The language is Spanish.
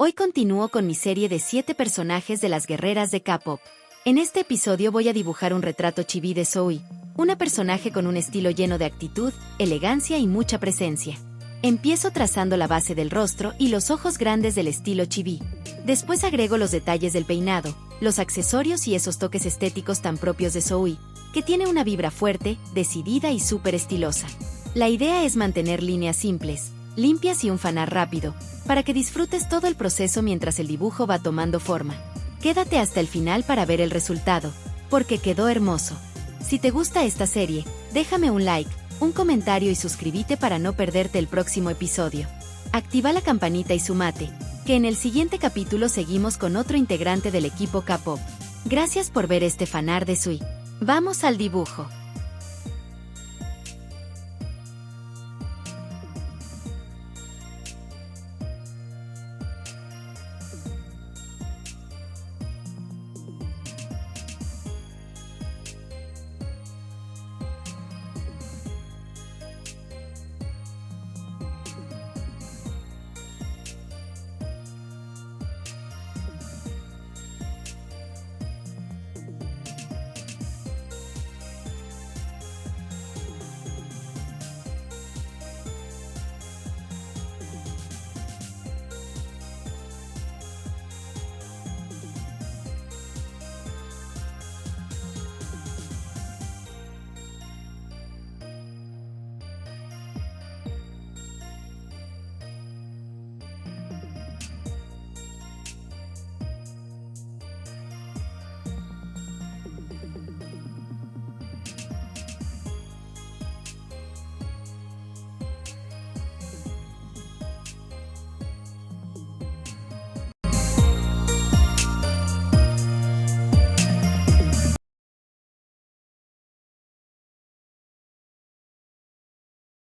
Hoy continúo con mi serie de 7 personajes de las guerreras de K-pop. En este episodio voy a dibujar un retrato chibi de Zoe, una personaje con un estilo lleno de actitud, elegancia y mucha presencia. Empiezo trazando la base del rostro y los ojos grandes del estilo chibi. Después agrego los detalles del peinado, los accesorios y esos toques estéticos tan propios de Zoe, que tiene una vibra fuerte, decidida y súper estilosa. La idea es mantener líneas simples, limpias y un fanar rápido, para que disfrutes todo el proceso mientras el dibujo va tomando forma. Quédate hasta el final para ver el resultado, porque quedó hermoso. Si te gusta esta serie, déjame un like, un comentario y suscríbete para no perderte el próximo episodio. Activa la campanita y sumate, que en el siguiente capítulo seguimos con otro integrante del equipo K-pop. Gracias por ver este fanar de Zoe. ¡Vamos al dibujo!